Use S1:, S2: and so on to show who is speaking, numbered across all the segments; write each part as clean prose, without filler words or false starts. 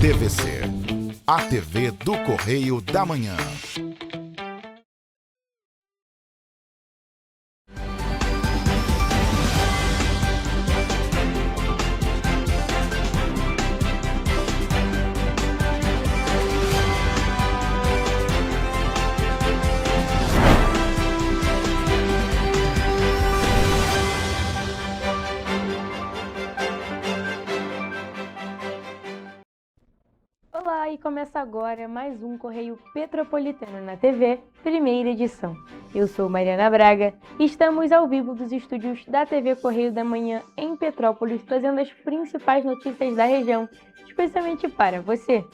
S1: TVC, a TV do Correio da Manhã.
S2: Olá, e começa agora mais um Correio Petropolitano na TV, primeira edição. Eu sou Mariana Braga e estamos ao vivo dos estúdios da TV Correio da Manhã em Petrópolis, trazendo as principais notícias da região, especialmente para você.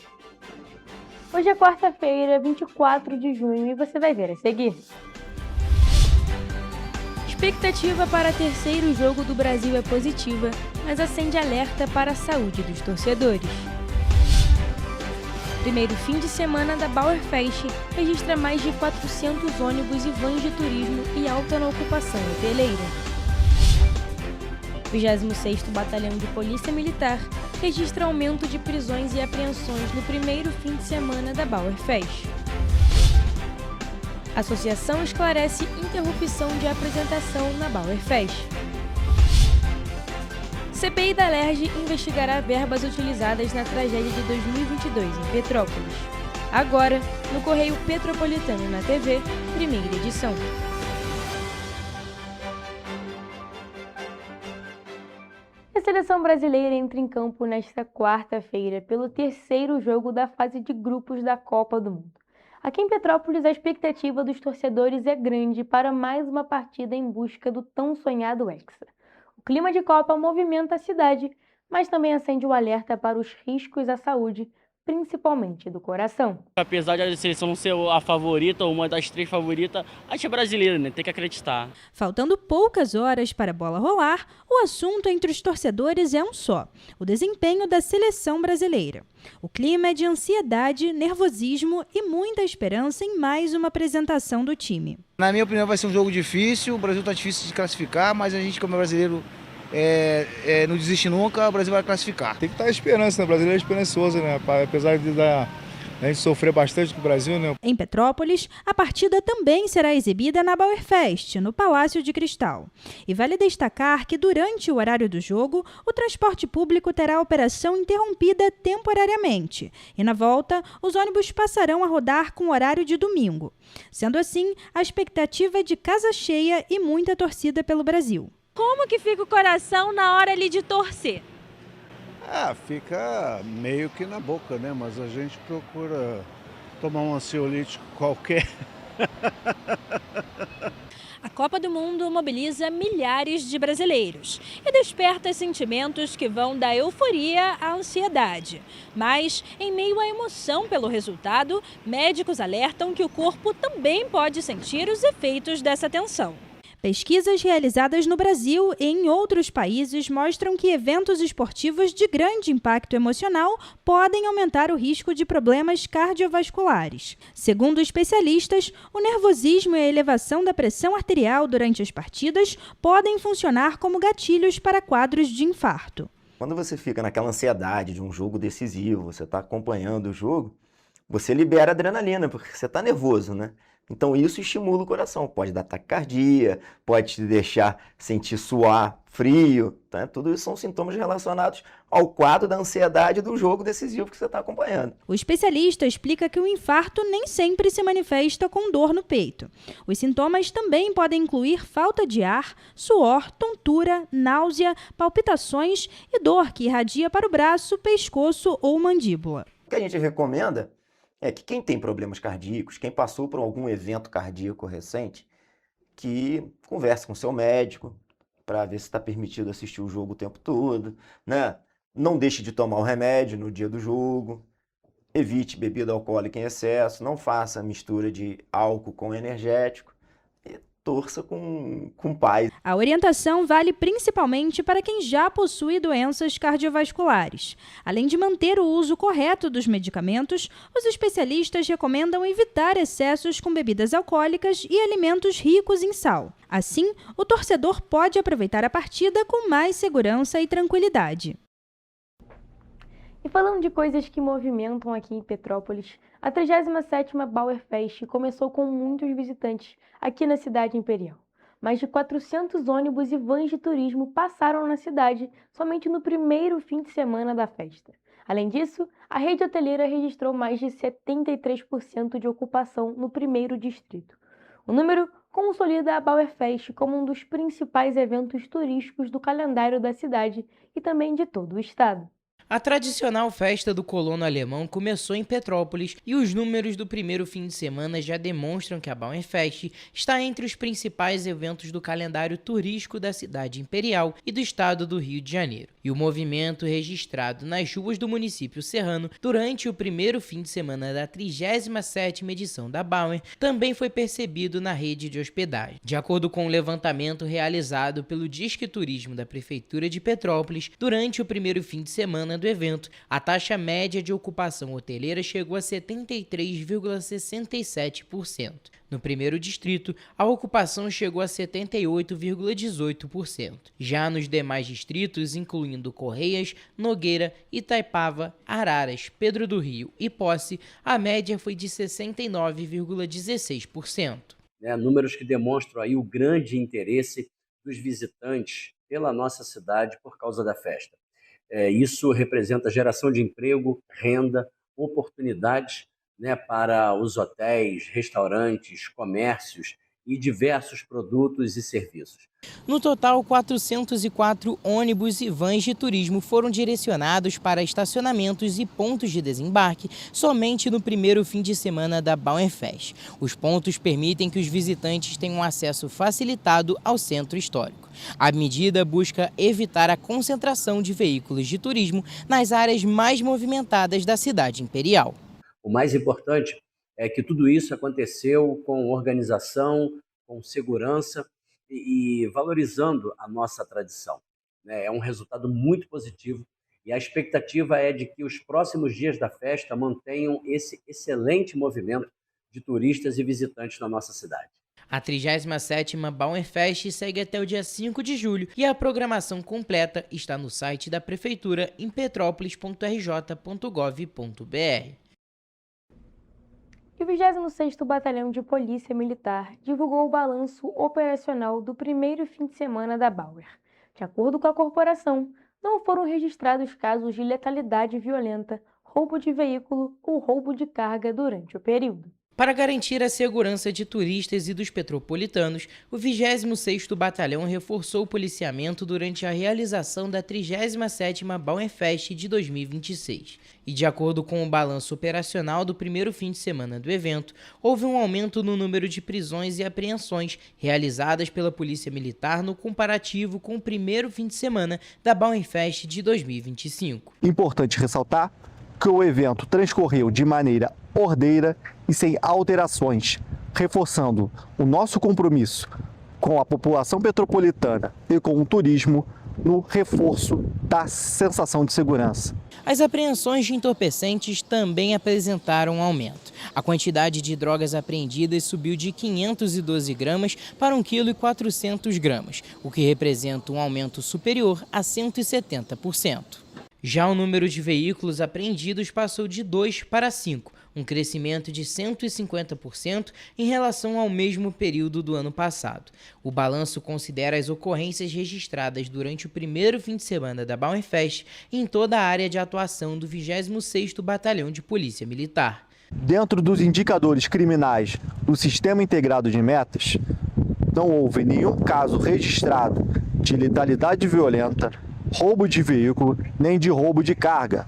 S2: Hoje é quarta-feira, 24 de junho, e você vai ver a seguir. Expectativa para terceiro jogo do Brasil é positiva, mas acende alerta para a saúde dos torcedores. Primeiro fim de semana da Bauerfest registra mais de 400 ônibus e vans de turismo e alta na ocupação hoteleira. 26º Batalhão de Polícia Militar registra aumento de prisões e apreensões no primeiro fim de semana da Bauerfest. A associação esclarece interrupção de apresentação na Bauerfest. CPI da Alerj investigará verbas utilizadas na tragédia de 2022 em Petrópolis. Agora, no Correio Petropolitano na TV, primeira edição. A seleção brasileira entra em campo nesta quarta-feira pelo terceiro jogo da fase de grupos da Copa do Mundo. Aqui em Petrópolis, a expectativa dos torcedores é grande para mais uma partida em busca do tão sonhado Hexa. O clima de Copa movimenta a cidade, mas também acende o alerta para os riscos à saúde, principalmente do coração.
S3: Apesar de a seleção não ser a favorita ou uma das 3 favoritas, a gente é brasileira, né? Tem que acreditar.
S4: Faltando poucas horas para a bola rolar, o assunto entre os torcedores é um só: o desempenho da seleção brasileira. O clima é de ansiedade, nervosismo e muita esperança em mais uma apresentação do time.
S5: Na minha opinião vai ser um jogo difícil, o Brasil está difícil de classificar, mas a gente como é brasileiro não desiste nunca, o Brasil vai classificar.
S6: Tem que estar a esperança, né? O brasileiro é esperançoso, né? Apesar de a gente sofrer bastante com o Brasil, né?
S4: Em Petrópolis, a partida também será exibida na Bauerfest, no Palácio de Cristal. E vale destacar que durante o horário do jogo, o transporte público terá operação interrompida temporariamente. E na volta, os ônibus passarão a rodar com horário de domingo. Sendo assim, a expectativa é de casa cheia e muita torcida pelo Brasil.
S7: Como que fica o coração na hora ali de torcer?
S8: Fica meio que na boca, né? Mas a gente procura tomar um ansiolítico qualquer.
S7: A Copa do Mundo mobiliza milhares de brasileiros e desperta sentimentos que vão da euforia à ansiedade. Mas, em meio à emoção pelo resultado, médicos alertam que o corpo também pode sentir os efeitos dessa tensão.
S4: Pesquisas realizadas no Brasil e em outros países mostram que eventos esportivos de grande impacto emocional podem aumentar o risco de problemas cardiovasculares. Segundo especialistas, o nervosismo e a elevação da pressão arterial durante as partidas podem funcionar como gatilhos para quadros de infarto.
S9: Quando você fica naquela ansiedade de um jogo decisivo, você está acompanhando o jogo, você libera adrenalina, porque você está nervoso, né? Então isso estimula o coração, pode dar taquicardia, pode te deixar sentir suar frio, tá? Tudo isso são sintomas relacionados ao quadro da ansiedade do jogo decisivo que você está acompanhando.
S4: O especialista explica que o infarto nem sempre se manifesta com dor no peito. Os sintomas também podem incluir falta de ar, suor, tontura, náusea, palpitações e dor que irradia para o braço, pescoço ou mandíbula.
S9: O que a gente recomenda é que quem tem problemas cardíacos, quem passou por algum evento cardíaco recente, que converse com seu médico para ver se está permitido assistir o jogo o tempo todo, né? Não deixe de tomar o remédio no dia do jogo, evite bebida alcoólica em excesso, não faça mistura de álcool com energético e torça com paz.
S4: A orientação vale principalmente para quem já possui doenças cardiovasculares. Além de manter o uso correto dos medicamentos, os especialistas recomendam evitar excessos com bebidas alcoólicas e alimentos ricos em sal. Assim, o torcedor pode aproveitar a partida com mais segurança e tranquilidade.
S2: E falando de coisas que movimentam aqui em Petrópolis, a 37ª Bauerfest começou com muitos visitantes aqui na cidade imperial. Mais de 400 ônibus e vans de turismo passaram na cidade somente no primeiro fim de semana da festa. Além disso, a rede hoteleira registrou mais de 73% de ocupação no primeiro distrito. O número consolida a Bauerfest como um dos principais eventos turísticos do calendário da cidade e também de todo o estado.
S10: A tradicional festa do colono alemão começou em Petrópolis e os números do primeiro fim de semana já demonstram que a Bauerfest está entre os principais eventos do calendário turístico da cidade imperial e do estado do Rio de Janeiro. E o movimento registrado nas ruas do município serrano durante o primeiro fim de semana da 37ª edição da Bauer também foi percebido na rede de hospedagem. De acordo com o levantamento realizado pelo Disque Turismo da Prefeitura de Petrópolis, durante o primeiro fim de semana do evento, a taxa média de ocupação hoteleira chegou a 73,67%. No primeiro distrito, a ocupação chegou a 78,18%. Já nos demais distritos, incluindo Correias, Nogueira, Itaipava, Araras, Pedro do Rio e Posse, a média foi de 69,16%.
S11: Números que demonstram aí o grande interesse dos visitantes pela nossa cidade por causa da festa. Isso representa geração de emprego, renda, oportunidades, para os hotéis, restaurantes, comércios e diversos produtos e serviços.
S10: No total, 404 ônibus e vans de turismo foram direcionados para estacionamentos e pontos de desembarque somente no primeiro fim de semana da Bauerfest. Os pontos permitem que os visitantes tenham acesso facilitado ao centro histórico. A medida busca evitar a concentração de veículos de turismo nas áreas mais movimentadas da cidade imperial.
S11: O mais importante é que tudo isso aconteceu com organização, com segurança e valorizando a nossa tradição. É um resultado muito positivo e a expectativa é de que os próximos dias da festa mantenham esse excelente movimento de turistas e visitantes na nossa cidade.
S10: A 37ª Bauerfest segue até o dia 5 de julho e a programação completa está no site da Prefeitura em petropolis.rj.gov.br.
S2: E o 26º Batalhão de Polícia Militar divulgou o balanço operacional do primeiro fim de semana da Bauer. De acordo com a corporação, não foram registrados casos de letalidade violenta, roubo de veículo ou roubo de carga durante o período.
S10: Para garantir a segurança de turistas e dos petropolitanos, o 26º Batalhão reforçou o policiamento durante a realização da 37ª Bauerfest de 2026. E de acordo com o balanço operacional do primeiro fim de semana do evento, houve um aumento no número de prisões e apreensões realizadas pela Polícia Militar no comparativo com o primeiro fim de semana da Bauerfest de 2025.
S12: Importante ressaltar que o evento transcorreu de maneira ordeira e sem alterações, reforçando o nosso compromisso com a população petropolitana e com o turismo no reforço da sensação de segurança.
S10: As apreensões de entorpecentes também apresentaram um aumento. A quantidade de drogas apreendidas subiu de 512 gramas para 1,4 kg, o que representa um aumento superior a 170%. Já o número de veículos apreendidos passou de 2 para 5, um crescimento de 150% em relação ao mesmo período do ano passado. O balanço considera as ocorrências registradas durante o primeiro fim de semana da Bauerfest em toda a área de atuação do 26º Batalhão de Polícia Militar.
S12: Dentro dos indicadores criminais do Sistema Integrado de Metas, não houve nenhum caso registrado de letalidade violenta, roubo de veículo, nem de roubo de carga.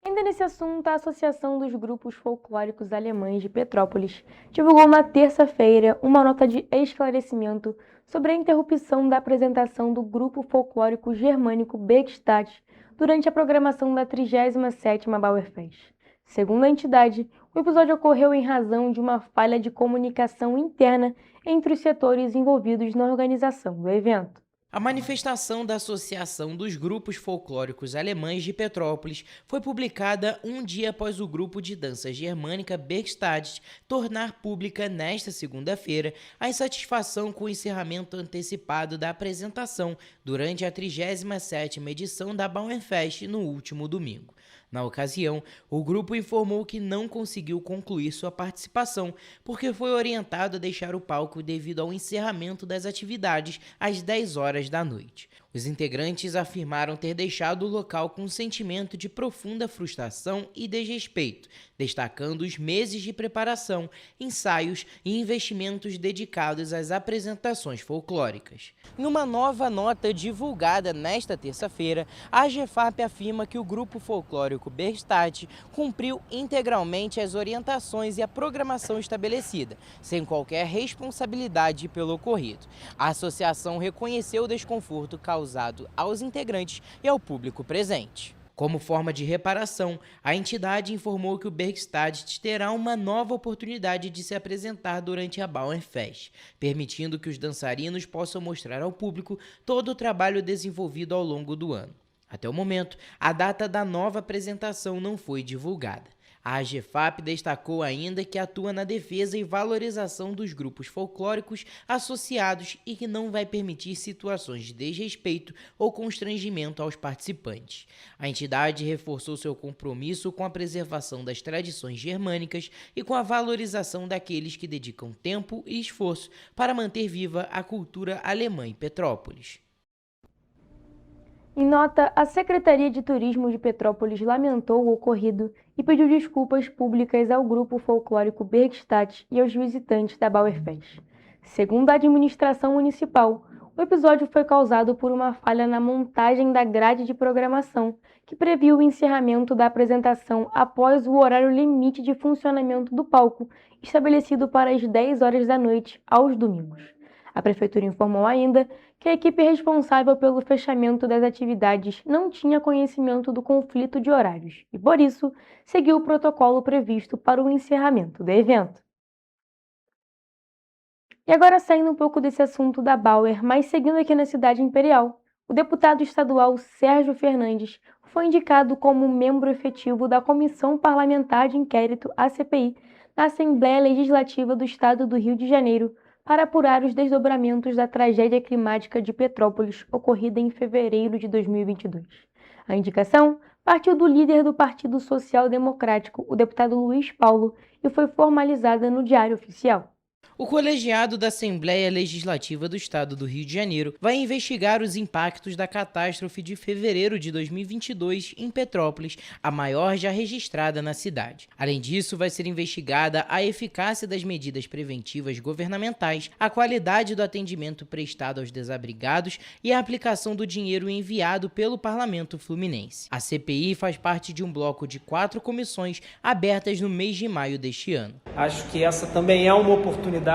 S2: Ainda nesse assunto, a Associação dos Grupos Folclóricos Alemães de Petrópolis divulgou na terça-feira uma nota de esclarecimento sobre a interrupção da apresentação do grupo folclórico germânico Begstadt durante a programação da 37ª Bauerfest. Segundo a entidade, o episódio ocorreu em razão de uma falha de comunicação interna entre os setores envolvidos na organização do evento.
S10: A manifestação da Associação dos Grupos Folclóricos Alemães de Petrópolis foi publicada um dia após o grupo de dança germânica Bergstadt tornar pública nesta segunda-feira a insatisfação com o encerramento antecipado da apresentação durante a 37ª edição da Bauernfest no último domingo. Na ocasião, o grupo informou que não conseguiu concluir sua participação porque foi orientado a deixar o palco devido ao encerramento das atividades às 10 horas da noite. Os integrantes afirmaram ter deixado o local com um sentimento de profunda frustração e desrespeito, destacando os meses de preparação, ensaios e investimentos dedicados às apresentações folclóricas. Em uma nova nota divulgada nesta terça-feira, a AGEFAP afirma que o grupo folclórico Bergstadt cumpriu integralmente as orientações e a programação estabelecida, sem qualquer responsabilidade pelo ocorrido. A associação reconheceu o desconforto causado aos integrantes e ao público presente. Como forma de reparação, a entidade informou que o Bergstadt terá uma nova oportunidade de se apresentar durante a Bauernfest, permitindo que os dançarinos possam mostrar ao público todo o trabalho desenvolvido ao longo do ano. Até o momento, a data da nova apresentação não foi divulgada. A AGEFAP destacou ainda que atua na defesa e valorização dos grupos folclóricos associados e que não vai permitir situações de desrespeito ou constrangimento aos participantes. A entidade reforçou seu compromisso com a preservação das tradições germânicas e com a valorização daqueles que dedicam tempo e esforço para manter viva a cultura alemã em Petrópolis.
S2: Em nota, a Secretaria de Turismo de Petrópolis lamentou o ocorrido e pediu desculpas públicas ao grupo folclórico Bergstadt e aos visitantes da Bauernfest. Segundo a administração municipal, o episódio foi causado por uma falha na montagem da grade de programação, que previu o encerramento da apresentação após o horário limite de funcionamento do palco, estabelecido para as 10 horas da noite aos domingos. A Prefeitura informou ainda que a equipe responsável pelo fechamento das atividades não tinha conhecimento do conflito de horários e, por isso, seguiu o protocolo previsto para o encerramento do evento. E agora, saindo um pouco desse assunto da Bauer, mas seguindo aqui na cidade imperial, o deputado estadual Sérgio Fernandes foi indicado como membro efetivo da Comissão Parlamentar de Inquérito, a CPI, na Assembleia Legislativa do Estado do Rio de Janeiro, para apurar os desdobramentos da tragédia climática de Petrópolis, ocorrida em fevereiro de 2022. A indicação partiu do líder do Partido Social Democrático, o deputado Luiz Paulo, e foi formalizada no Diário Oficial.
S10: O colegiado da Assembleia Legislativa do Estado do Rio de Janeiro vai investigar os impactos da catástrofe de fevereiro de 2022 em Petrópolis, a maior já registrada na cidade. Além disso, vai ser investigada a eficácia das medidas preventivas governamentais, a qualidade do atendimento prestado aos desabrigados e a aplicação do dinheiro enviado pelo Parlamento Fluminense. A CPI faz parte de um bloco de 4 comissões abertas no mês de maio deste ano.
S13: Acho que essa também é uma oportunidade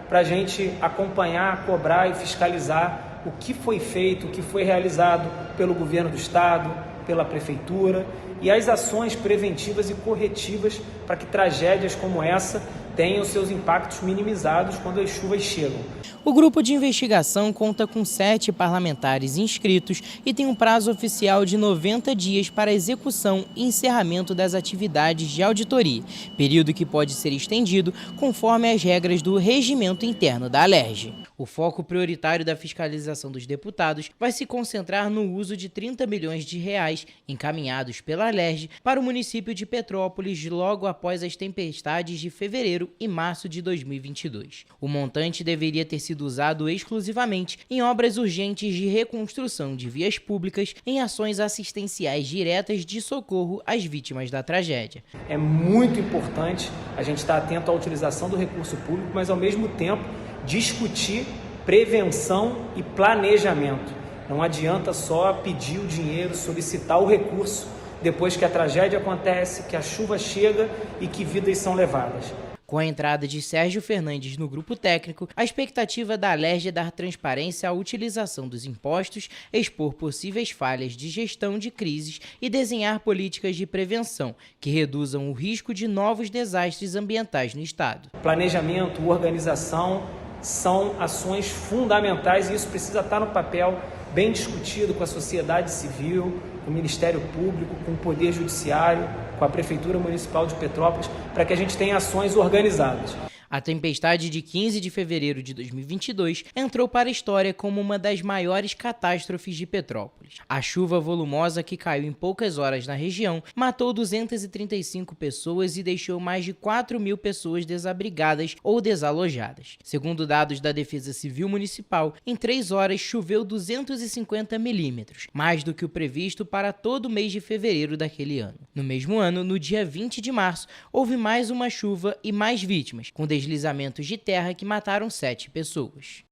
S13: para a gente acompanhar, cobrar e fiscalizar o que foi feito, o que foi realizado pelo governo do estado, pela prefeitura e as ações preventivas e corretivas para que tragédias como essa tenham seus impactos minimizados quando as chuvas chegam.
S10: O grupo de investigação conta com 7 parlamentares inscritos e tem um prazo oficial de 90 dias para a execução e encerramento das atividades de auditoria, período que pode ser estendido conforme as regras do regimento interno da Alerj. O foco prioritário da fiscalização dos deputados vai se concentrar no uso de 30 milhões de reais encaminhados pela Alerj para o município de Petrópolis logo após as tempestades de fevereiro e março de 2022. O montante deveria ter sido usado exclusivamente em obras urgentes de reconstrução de vias públicas, em ações assistenciais diretas de socorro às vítimas da tragédia.
S13: É muito importante a gente estar atento à utilização do recurso público, mas ao mesmo tempo discutir prevenção e planejamento. Não adianta só pedir o dinheiro, solicitar o recurso depois que a tragédia acontece, que a chuva chega e que vidas são levadas.
S10: Com a entrada de Sérgio Fernandes no grupo técnico, a expectativa da Alerj é dar transparência à utilização dos impostos, expor possíveis falhas de gestão de crises e desenhar políticas de prevenção que reduzam o risco de novos desastres ambientais no estado.
S13: Planejamento, organização são ações fundamentais e isso precisa estar no papel bem discutido com a sociedade civil, com o Ministério Público, com o Poder Judiciário, com a Prefeitura Municipal de Petrópolis, para que a gente tenha ações organizadas.
S10: A tempestade de 15 de fevereiro de 2022 entrou para a história como uma das maiores catástrofes de Petrópolis. A chuva volumosa que caiu em poucas horas na região matou 235 pessoas e deixou mais de 4.000 pessoas desabrigadas ou desalojadas. Segundo dados da Defesa Civil Municipal, em 3 horas choveu 250 milímetros, mais do que o previsto para todo o mês de fevereiro daquele ano. No mesmo ano, no dia 20 de março, houve mais uma chuva e mais vítimas, com deslizamentos de terra que mataram 7 pessoas.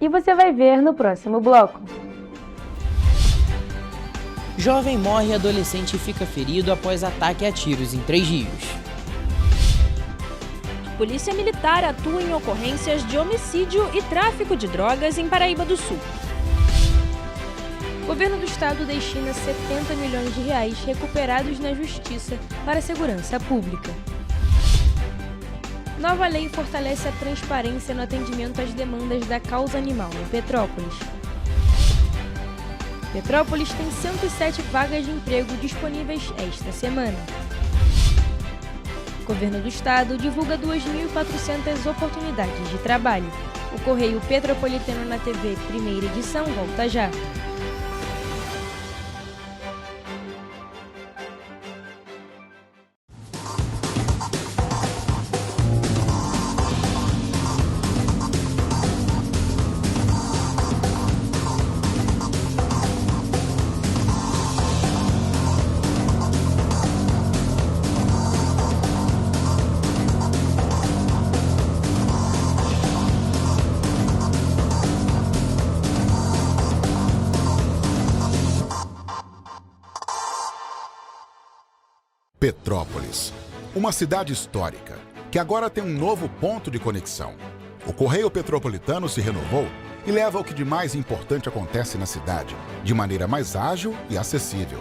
S2: E você vai ver no próximo bloco.
S10: Jovem morre e adolescente fica ferido após ataque a tiros em Três Rios.
S7: Polícia Militar atua em ocorrências de homicídio e tráfico de drogas em Paraíba do Sul.
S2: O governo do estado destina 70 milhões de reais recuperados na Justiça para a segurança pública. Nova lei fortalece a transparência no atendimento às demandas da causa animal em Petrópolis. Petrópolis tem 107 vagas de emprego disponíveis esta semana. O governo do estado divulga 2.400 oportunidades de trabalho. O Correio Petropolitano na TV, primeira edição, volta já.
S1: Petrópolis, uma cidade histórica, que agora tem um novo ponto de conexão. O Correio Petropolitano se renovou e leva o que de mais importante acontece na cidade, de maneira mais ágil e acessível.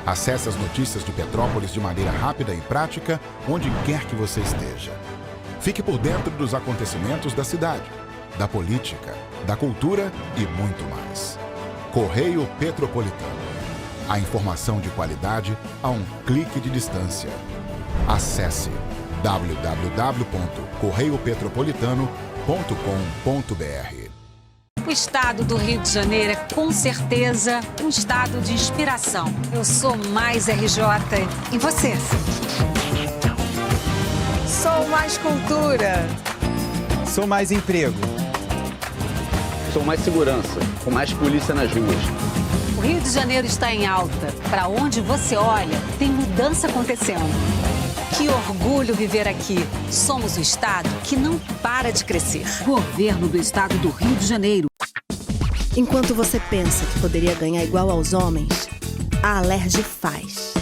S1: Acesse as notícias de Petrópolis de maneira rápida e prática, onde quer que você esteja. Fique por dentro dos acontecimentos da cidade, da política, da cultura e muito mais. Correio Petropolitano. A informação de qualidade a um clique de distância. Acesse www.correiopetropolitano.com.br.
S14: O estado do Rio de Janeiro é com certeza um estado de inspiração. Eu sou mais RJ. E você?
S15: Sou mais cultura.
S16: Sou mais emprego.
S17: Sou mais segurança, com mais polícia nas ruas.
S14: O Rio de Janeiro está em alta. Para onde você olha, tem mudança acontecendo. Que orgulho viver aqui. Somos o estado que não para de crescer.
S18: Governo do estado do Rio de Janeiro. Enquanto você pensa que poderia ganhar igual aos homens, a Alerj faz.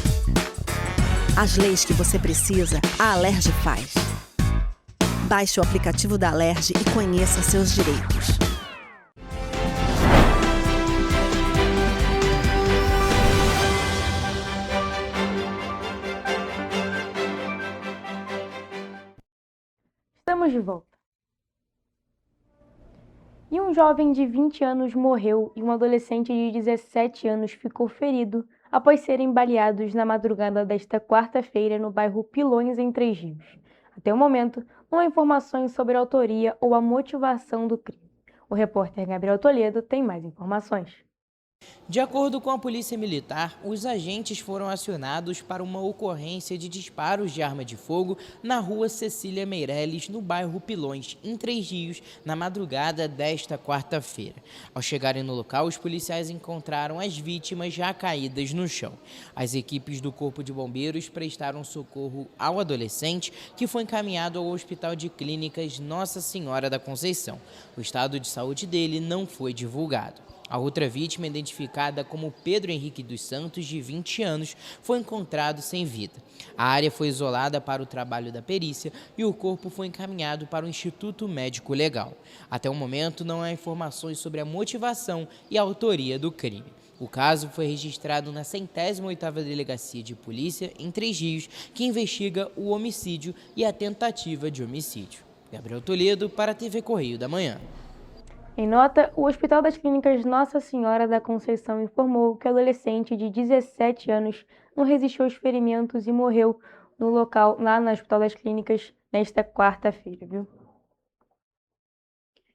S18: As leis que você precisa, a Alerj faz. Baixe o aplicativo da Alerj e conheça seus direitos.
S2: Estamos de volta. E um jovem de 20 anos morreu e um adolescente de 17 anos ficou ferido após serem baleados na madrugada desta quarta-feira no bairro Pilões, em Três Rios. Até o momento, não há informações sobre a autoria ou a motivação do crime. O repórter Gabriel Toledo tem mais informações.
S10: De acordo com a Polícia Militar, os agentes foram acionados para uma ocorrência de disparos de arma de fogo na rua Cecília Meireles, no bairro Pilões, em Três Rios, na madrugada desta quarta-feira. Ao chegarem no local, os policiais encontraram as vítimas já caídas no chão. As equipes do Corpo de Bombeiros prestaram socorro ao adolescente, que foi encaminhado ao Hospital de Clínicas Nossa Senhora da Conceição. O estado de saúde dele não foi divulgado. A outra vítima, identificada como Pedro Henrique dos Santos, de 20 anos, foi encontrado sem vida. A área foi isolada para o trabalho da perícia e o corpo foi encaminhado para o Instituto Médico Legal. Até o momento, não há informações sobre a motivação e a autoria do crime. O caso foi registrado na 108ª Delegacia de Polícia, em Três Rios, que investiga o homicídio e a tentativa de homicídio. Gabriel Toledo para a TV Correio da Manhã.
S2: Em nota, o Hospital das Clínicas Nossa Senhora da Conceição informou que o adolescente de 17 anos não resistiu aos ferimentos e morreu no local, lá no Hospital das Clínicas, nesta quarta-feira, viu?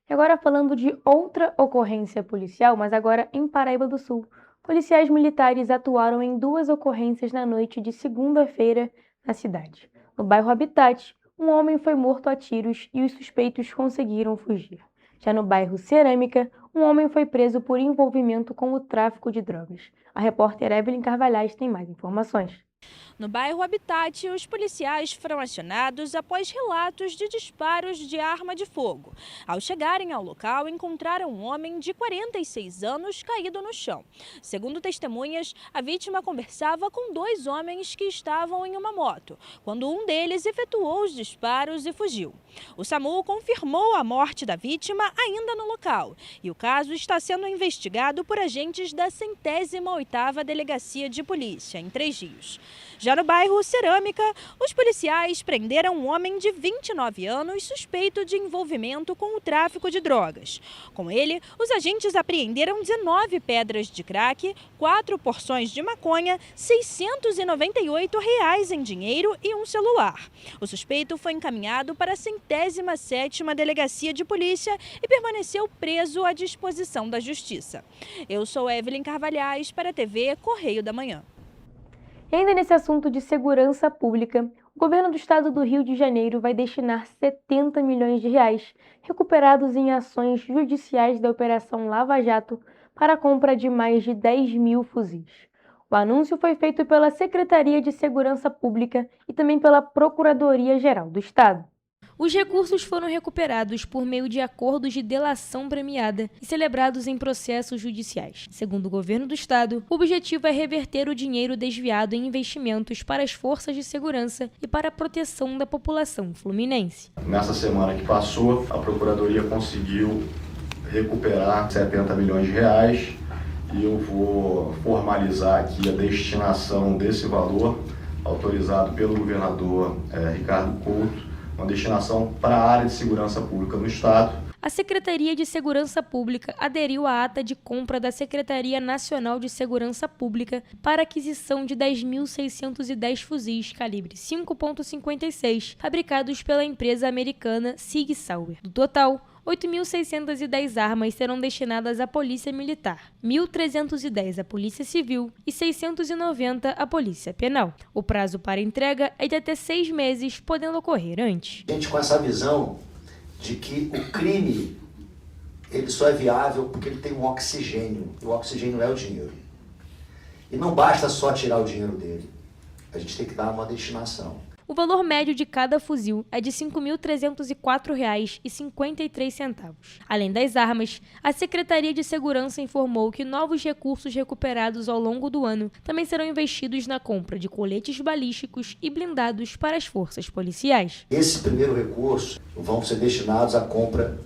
S2: E agora falando de outra ocorrência policial, mas agora em Paraíba do Sul. Policiais militares atuaram em 2 ocorrências na noite de segunda-feira na cidade. No bairro Habitat, um homem foi morto a tiros e os suspeitos conseguiram fugir. Já no bairro Cerâmica, um homem foi preso por envolvimento com o tráfico de drogas. A repórter Evelyn Carvalhais tem mais informações.
S7: No bairro Habitat, os policiais foram acionados após relatos de disparos de arma de fogo. Ao chegarem ao local, encontraram um homem de 46 anos caído no chão. Segundo testemunhas, a vítima conversava com 2 homens que estavam em uma moto, quando um deles efetuou os disparos e fugiu. O SAMU confirmou a morte da vítima ainda no local e o caso está sendo investigado por agentes da 108ª Delegacia de Polícia, em Três Rios. Já no bairro Cerâmica, os policiais prenderam um homem de 29 anos suspeito de envolvimento com o tráfico de drogas. Com ele, os agentes apreenderam 19 pedras de crack, 4 porções de maconha, R$ 698 em dinheiro e um celular. O suspeito foi encaminhado para a 107ª Delegacia de Polícia e permaneceu preso à disposição da Justiça. Eu sou Evelyn Carvalhais para a TV Correio da Manhã.
S2: E ainda nesse assunto de segurança pública, o governo do estado do Rio de Janeiro vai destinar 70 milhões de reais recuperados em ações judiciais da Operação Lava Jato para a compra de mais de 10 mil fuzis. O anúncio foi feito pela Secretaria de Segurança Pública e também pela Procuradoria-Geral do Estado.
S19: Os recursos foram recuperados por meio de acordos de delação premiada e celebrados em processos judiciais. Segundo o governo do estado, o objetivo é reverter o dinheiro desviado em investimentos para as forças de segurança e para a proteção da população fluminense.
S20: Nessa semana que passou, a Procuradoria conseguiu recuperar 70 milhões de reais e eu vou formalizar aqui a destinação desse valor, autorizado pelo governador Ricardo Couto, uma destinação para a área de segurança pública no Estado.
S19: A Secretaria de Segurança Pública aderiu à ata de compra da Secretaria Nacional de Segurança Pública para aquisição de 10.610 fuzis calibre 5.56, fabricados pela empresa americana Sig Sauer. Do total, 8.610 armas serão destinadas à Polícia Militar, 1.310 à Polícia Civil e 690 à Polícia Penal. O prazo para entrega é de até 6 meses, podendo ocorrer antes.
S21: A gente com essa visão de que o crime ele só é viável porque ele tem um oxigênio, e o oxigênio é o dinheiro. E não basta só tirar o dinheiro dele, a gente tem que dar uma destinação.
S19: O valor médio de cada fuzil é de R$ 5.304,53. Além das armas, a Secretaria de Segurança informou que novos recursos recuperados ao longo do ano também serão investidos na compra de coletes balísticos e blindados para as forças policiais.
S21: Esse primeiro recurso vão ser destinados à compra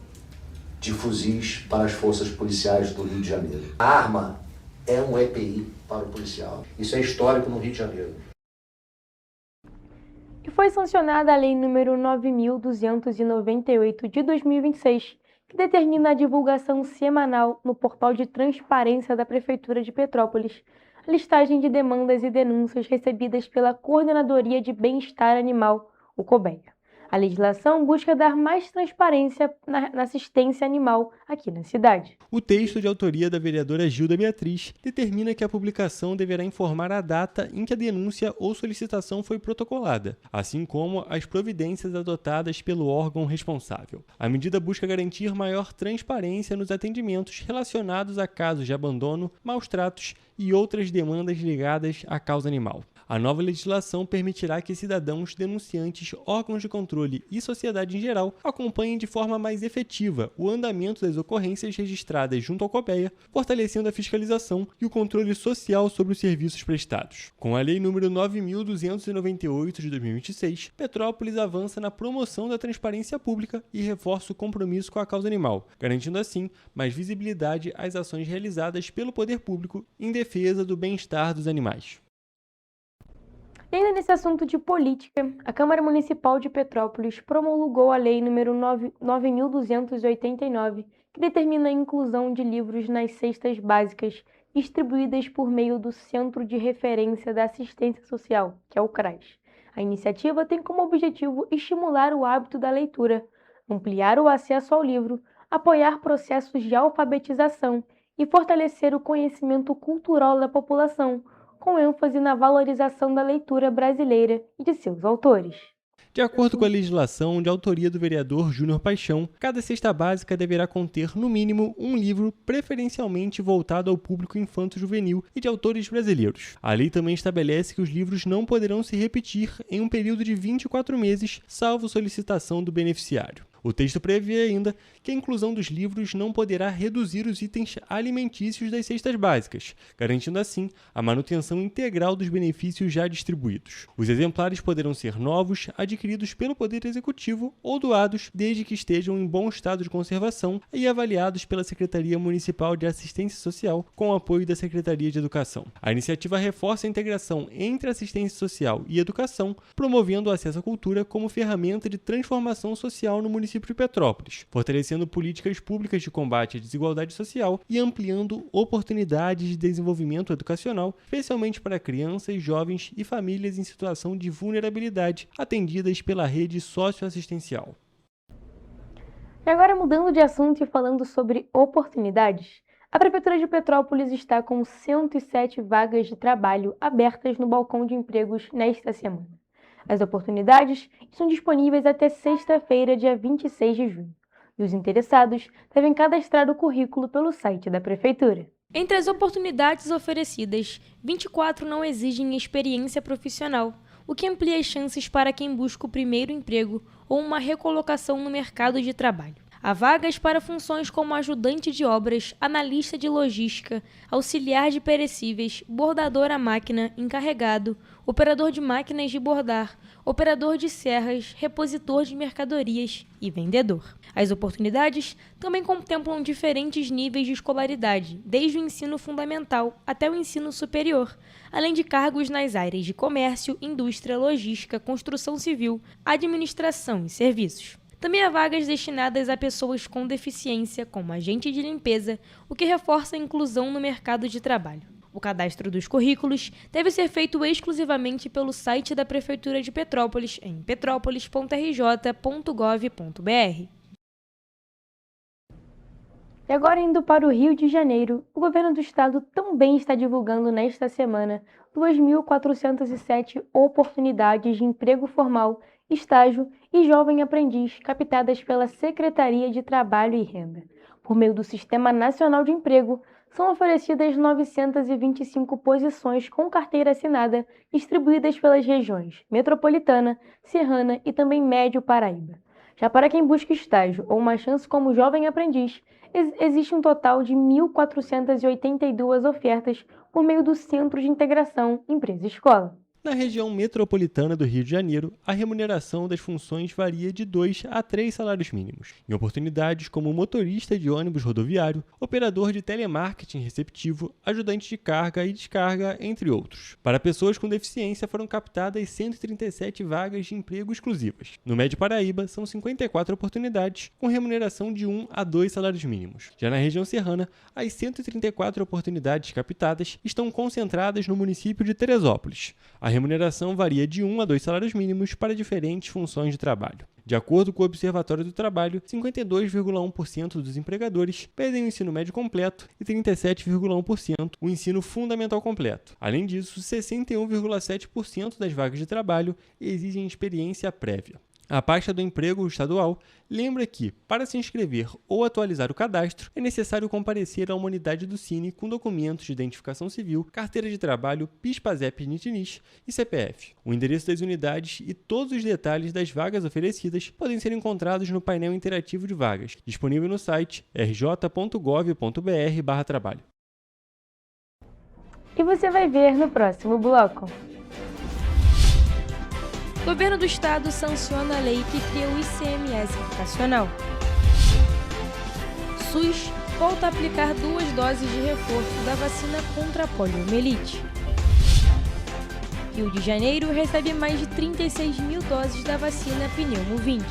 S21: de fuzis para as forças policiais do Rio de Janeiro. A arma é um EPI para o policial. Isso é histórico no Rio de Janeiro.
S2: E foi sancionada a Lei nº 9.298 de 2026, que determina a divulgação semanal no portal de transparência da Prefeitura de Petrópolis, a listagem de demandas e denúncias recebidas pela Coordenadoria de Bem-Estar Animal, o COBEA. A legislação busca dar mais transparência na assistência animal aqui na cidade.
S22: O texto de autoria da vereadora Gilda Beatriz determina que a publicação deverá informar a data em que a denúncia ou solicitação foi protocolada, assim como as providências adotadas pelo órgão responsável. A medida busca garantir maior transparência nos atendimentos relacionados a casos de abandono, maus tratos e outras demandas ligadas à causa animal. A nova legislação permitirá que cidadãos, denunciantes, órgãos de controle e sociedade em geral acompanhem de forma mais efetiva o andamento das ocorrências registradas junto ao COBEA, fortalecendo a fiscalização e o controle social sobre os serviços prestados. Com a Lei nº 9.298 de 2026, Petrópolis avança na promoção da transparência pública e reforça o compromisso com a causa animal, garantindo assim mais visibilidade às ações realizadas pelo poder público em defesa do bem-estar dos animais.
S2: E ainda nesse assunto de política, a Câmara Municipal de Petrópolis promulgou a Lei nº 9.289, que determina a inclusão de livros nas cestas básicas distribuídas por meio do Centro de Referência da Assistência Social, que é o CRAS. A iniciativa tem como objetivo estimular o hábito da leitura, ampliar o acesso ao livro, apoiar processos de alfabetização e fortalecer o conhecimento cultural da população, com ênfase na valorização da leitura brasileira e de seus autores.
S22: De acordo com a legislação de autoria do vereador Júnior Paixão, cada cesta básica deverá conter, no mínimo, um livro preferencialmente voltado ao público infanto-juvenil e de autores brasileiros. A lei também estabelece que os livros não poderão se repetir em um período de 24 meses, salvo solicitação do beneficiário. O texto prevê ainda que a inclusão dos livros não poderá reduzir os itens alimentícios das cestas básicas, garantindo assim a manutenção integral dos benefícios já distribuídos. Os exemplares poderão ser novos, adquiridos pelo Poder Executivo ou doados, desde que estejam em bom estado de conservação e avaliados pela Secretaria Municipal de Assistência Social com o apoio da Secretaria de Educação. A iniciativa reforça a integração entre assistência social e educação, promovendo o acesso à cultura como ferramenta de transformação social no município de Petrópolis, fortalecendo políticas públicas de combate à desigualdade social e ampliando oportunidades de desenvolvimento educacional, especialmente para crianças, jovens e famílias em situação de vulnerabilidade, atendidas pela rede socioassistencial.
S2: E agora, mudando de assunto e falando sobre oportunidades, a Prefeitura de Petrópolis está com 107 vagas de trabalho abertas no balcão de empregos nesta semana. As oportunidades estão disponíveis até sexta-feira, dia 26 de junho, e os interessados devem cadastrar o currículo pelo site da Prefeitura.
S19: Entre as oportunidades oferecidas, 24 não exigem experiência profissional, o que amplia as chances para quem busca o primeiro emprego ou uma recolocação no mercado de trabalho. Há vagas para funções como ajudante de obras, analista de logística, auxiliar de perecíveis, bordador à máquina, encarregado, operador de máquinas de bordar, operador de serras, repositor de mercadorias e vendedor. As oportunidades também contemplam diferentes níveis de escolaridade, desde o ensino fundamental até o ensino superior, além de cargos nas áreas de comércio, indústria, logística, construção civil, administração e serviços. Também há vagas destinadas a pessoas com deficiência, como agente de limpeza, o que reforça a inclusão no mercado de trabalho. O cadastro dos currículos deve ser feito exclusivamente pelo site da Prefeitura de Petrópolis, em petropolis.rj.gov.br.
S2: E agora, indo para o Rio de Janeiro, o governo do estado também está divulgando nesta semana 2.407 oportunidades de emprego formal, estágio e jovem aprendiz captadas pela Secretaria de Trabalho e Renda. Por meio do Sistema Nacional de Emprego, são oferecidas 925 posições com carteira assinada, distribuídas pelas regiões Metropolitana, Serrana e também Médio Paraíba. Já para quem busca estágio ou uma chance como jovem aprendiz, existe um total de 1.482 ofertas por meio do Centro de Integração Empresa-Escola.
S22: Na região metropolitana do Rio de Janeiro, a remuneração das funções varia de 2 a 3 salários mínimos, em oportunidades como motorista de ônibus rodoviário, operador de telemarketing receptivo, ajudante de carga e descarga, entre outros. Para pessoas com deficiência foram captadas 137 vagas de emprego exclusivas. No Médio Paraíba, são 54 oportunidades, com remuneração de 1 a 2 salários mínimos. Já na região serrana, as 134 oportunidades captadas estão concentradas no município de Teresópolis. A remuneração varia de 1 a 2 salários mínimos para diferentes funções de trabalho. De acordo com o Observatório do Trabalho, 52,1% dos empregadores pedem o ensino médio completo e 37,1% o ensino fundamental completo. Além disso, 61,7% das vagas de trabalho exigem experiência prévia. A pasta do emprego estadual lembra que, para se inscrever ou atualizar o cadastro, é necessário comparecer a uma unidade do Cine com documentos de identificação civil, carteira de trabalho, PIS/PASEP/NIT/NIS e CPF. O endereço das unidades e todos os detalhes das vagas oferecidas podem ser encontrados no painel interativo de vagas, disponível no site rj.gov.br/trabalho.
S2: E você vai ver no próximo bloco.
S19: O governo do estado sanciona a lei que cria o ICMS educacional. SUS volta a aplicar 2 doses de reforço da vacina contra a poliomielite. Rio de Janeiro recebe mais de 36 mil doses da vacina Pneumo 20.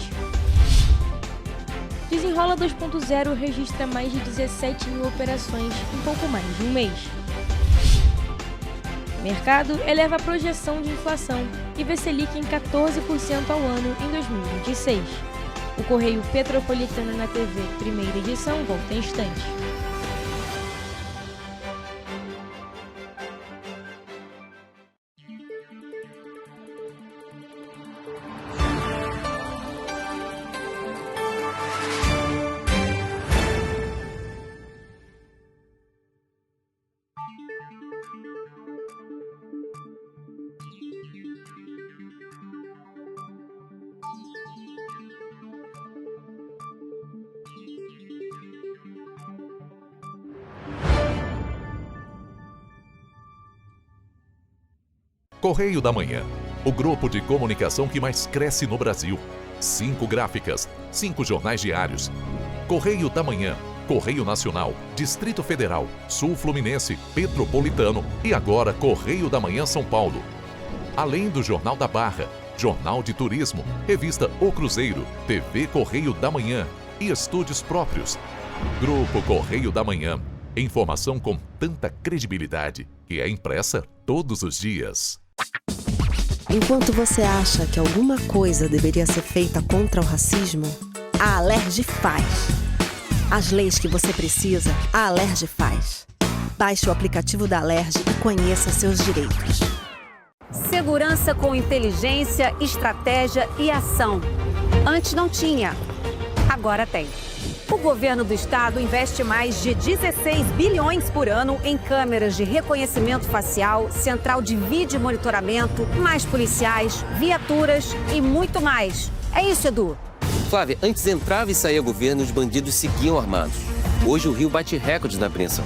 S19: Desenrola 2.0 registra mais de 17 mil operações em pouco mais de um mês. O mercado eleva a projeção de inflação e vê Selic em 14% ao ano em 2026. O Correio Petropolitano na TV, primeira edição, volta em instantes.
S3: Correio da Manhã, o grupo de comunicação que mais cresce no Brasil. 5 gráficas, 5 jornais diários. Correio da Manhã, Correio Nacional, Distrito Federal, Sul Fluminense, Petropolitano e agora Correio da Manhã São Paulo. Além do Jornal da Barra, Jornal de Turismo, Revista O Cruzeiro, TV Correio da Manhã e estúdios próprios. Grupo Correio da Manhã, informação com tanta credibilidade que é impressa todos os dias.
S18: Enquanto você acha que alguma coisa deveria ser feita contra o racismo, a Alerj faz. As leis que você precisa, a Alerj faz. Baixe o aplicativo da Alerj e conheça seus direitos.
S14: Segurança com inteligência, estratégia e ação. Antes não tinha, agora tem. O governo do estado investe mais de 16 bilhões por ano em câmeras de reconhecimento facial, central de vídeo monitoramento, mais policiais, viaturas e muito mais. É isso, Edu.
S5: Flávia, antes entrava e saía governo, os bandidos seguiam armados. Hoje o Rio bate recordes na apreensão.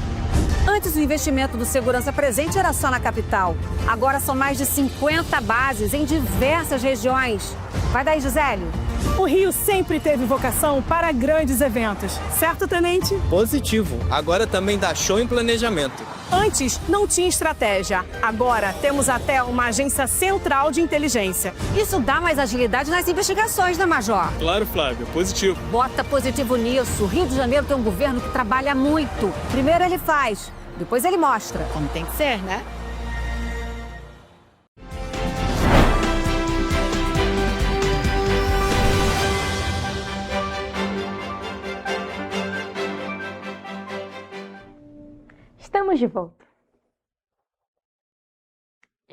S14: Antes o investimento do Segurança Presente era só na capital. Agora são mais de 50 bases em diversas regiões. Vai daí, Gisélio.
S23: O Rio sempre teve vocação para grandes eventos, certo, Tenente?
S24: Positivo. Agora também dá show em planejamento.
S23: Antes não tinha estratégia. Agora temos até uma agência central de inteligência.
S14: Isso dá mais agilidade nas investigações, né, Major?
S24: Claro, Flávio. Positivo.
S14: Bota positivo nisso. O Rio de Janeiro tem um governo que trabalha muito. Primeiro ele faz, depois ele mostra. Como tem que ser, né?
S2: Estamos de volta.